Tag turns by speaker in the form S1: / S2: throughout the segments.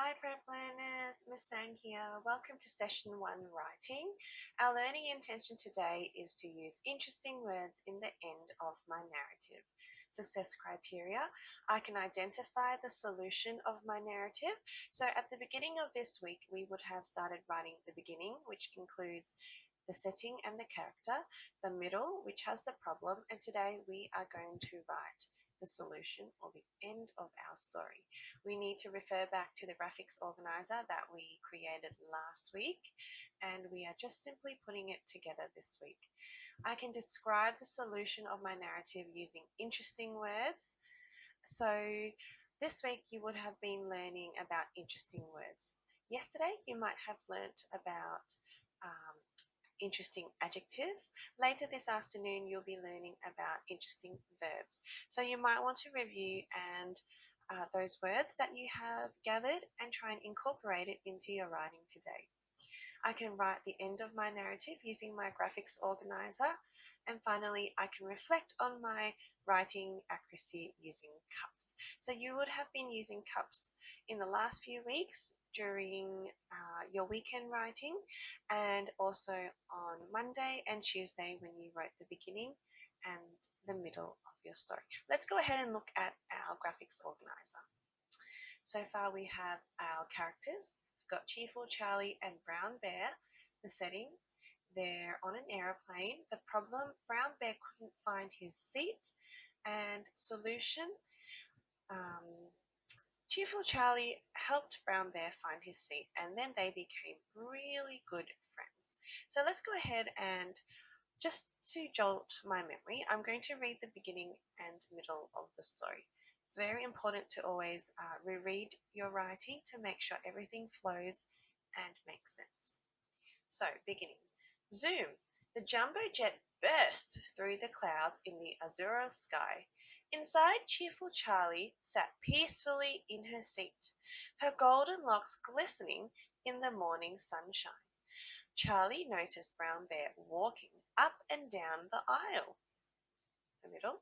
S1: Hi prep learners, Miss Sang here. Welcome to session 1 writing. Our learning intention today is to use interesting words in the end of my narrative. Success criteria. I can identify the solution of my narrative. So at the beginning of this week, we would have started writing the beginning, which includes the setting and the character, the middle, which has the problem, and today we are going to write the solution or the end of our story. We need to refer back to the graphics organizer that we created last week, and we are just simply putting it together this week. I can describe the solution of my narrative using interesting words. So this week you would have been learning about interesting words. Yesterday you might have learnt about um, interesting adjectives. Later this afternoon, you'll be learning about interesting verbs. So you might want to review and those words that you have gathered and try and incorporate it into your writing today. I can write the end of my narrative using my graphics organizer. And finally, I can reflect on my writing accuracy using cups. So you would have been using cups in the last few weeks during your weekend writing, and also on Monday and Tuesday when you wrote the beginning and the middle of your story. Let's go ahead and look at our graphics organizer. So far we have our characters. We've got Cheerful Charlie and Brown Bear. The setting, they're on an aeroplane. The problem, Brown Bear couldn't find his seat. And solution, um, Cheerful Charlie helped Brown Bear find his seat, and then they became really good friends. So let's go ahead and just to jolt my memory, I'm going to read the beginning and middle of the story. It's very important to always reread your writing to make sure everything flows and makes sense. So, beginning. Zoom. The jumbo jet burst through the clouds in the azure sky. Inside, cheerful Charlie sat peacefully in her seat, her golden locks glistening in the morning sunshine. Charlie noticed Brown Bear walking up and down the aisle. The middle.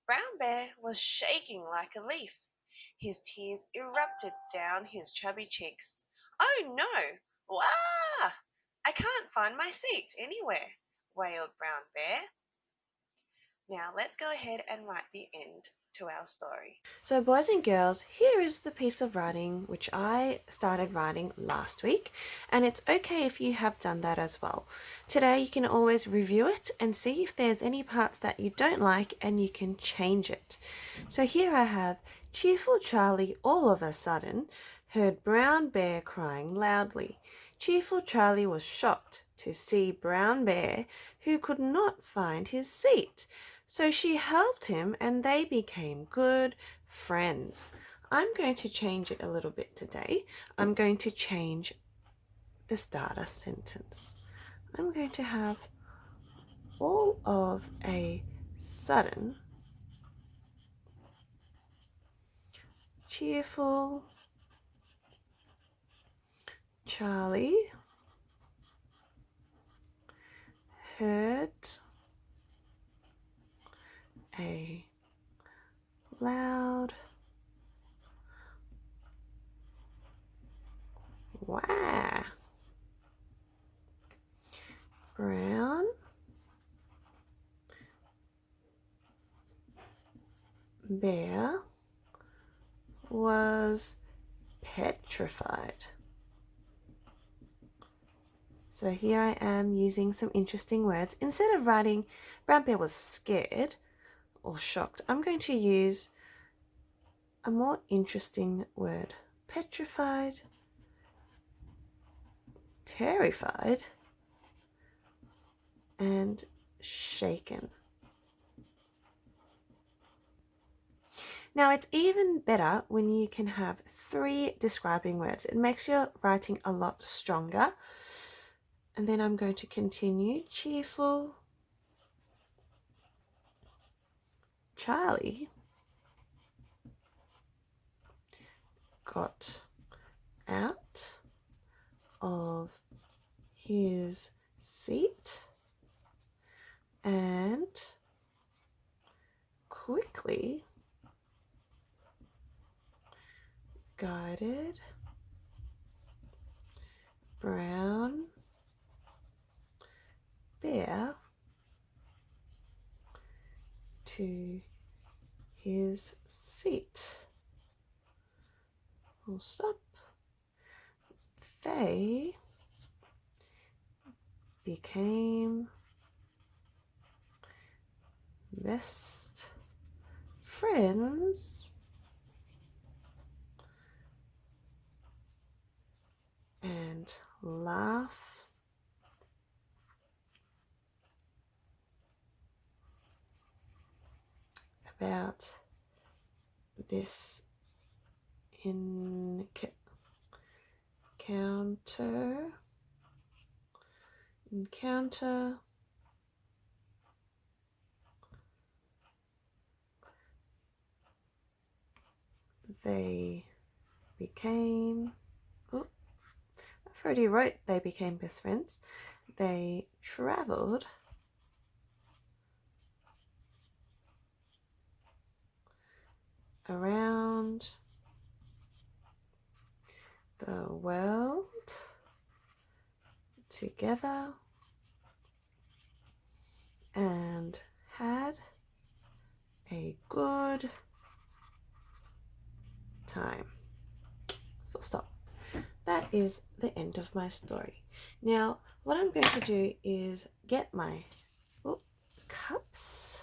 S1: Brown Bear was shaking like a leaf. His tears erupted down his chubby cheeks. Oh no! Wah! I can't find my seat anywhere, wailed Brown Bear. Now let's go ahead and write the end to our story.
S2: So boys and girls, here is the piece of writing which I started writing last week, and it's okay if you have done that as well. Today you can always review it and see if there's any parts that you don't like and you can change it. So here I have Cheerful Charlie all of a sudden heard Brown Bear crying loudly. Cheerful Charlie was shocked to see Brown Bear who could not find his seat. So she helped him and they became good friends. I'm going to change it a little bit today. I'm going to change the starter sentence. I'm going to have all of a sudden cheerful Charlie heard a loud wah. Brown Bear was petrified. So here I am using some interesting words. Instead of writing Brown Bear was scared or shocked, I'm going to use a more interesting word. Petrified, terrified, and shaken. Now it's even better when you can have 3 describing words. It makes your writing a lot stronger. And then I'm going to continue. Cheerful Charlie got out of his seat and quickly guided brown bear to his seat. Full stop. They became best friends and laugh about this encounter. They became, oh, I've already wrote they became best friends. They traveled around the world together and had a good time. Full stop. That is the end of my story. Now, what I'm going to do is get my cups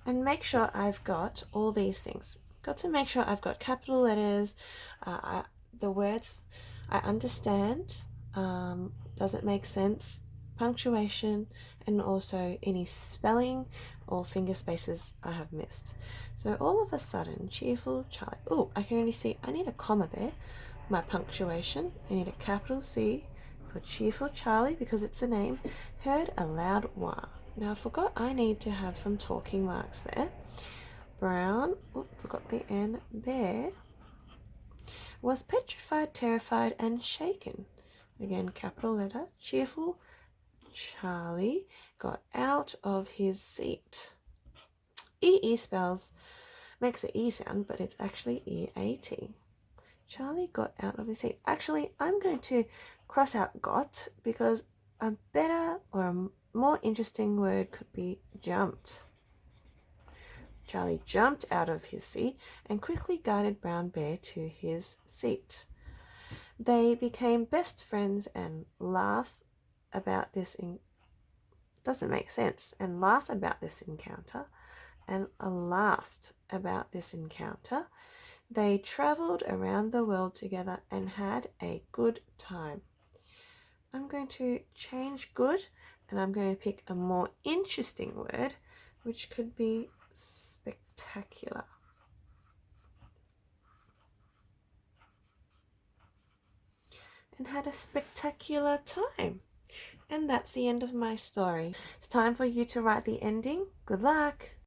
S2: and make sure I've got all these things. Got to make sure I've got capital letters, the words I understand, doesn't make sense, punctuation, and also any spelling or finger spaces I have missed. So all of a sudden, cheerful Charlie. Oh, I can already see I need a comma there. My punctuation, I need a capital C for cheerful Charlie because it's a name. Heard a loud wah. Now I forgot I need to have some talking marks there. Brown, forgot the N, bear, was petrified, terrified, and shaken. Again, capital letter. Cheerful Charlie got out of his seat. E spells, makes the E sound, but it's actually E-A-T. Charlie got out of his seat. Actually, I'm going to cross out got because a better or a more interesting word could be jumped. Charlie jumped out of his seat and quickly guided Brown Bear to his seat. They became best friends and laugh about this doesn't make sense, and laugh about this encounter, and laughed about this encounter. They traveled around the world together and had a good time. I'm going to change good, and I'm going to pick a more interesting word, which could be spectacular. And had a spectacular time. And that's the end of my story. It's time for you to write the ending. Good luck!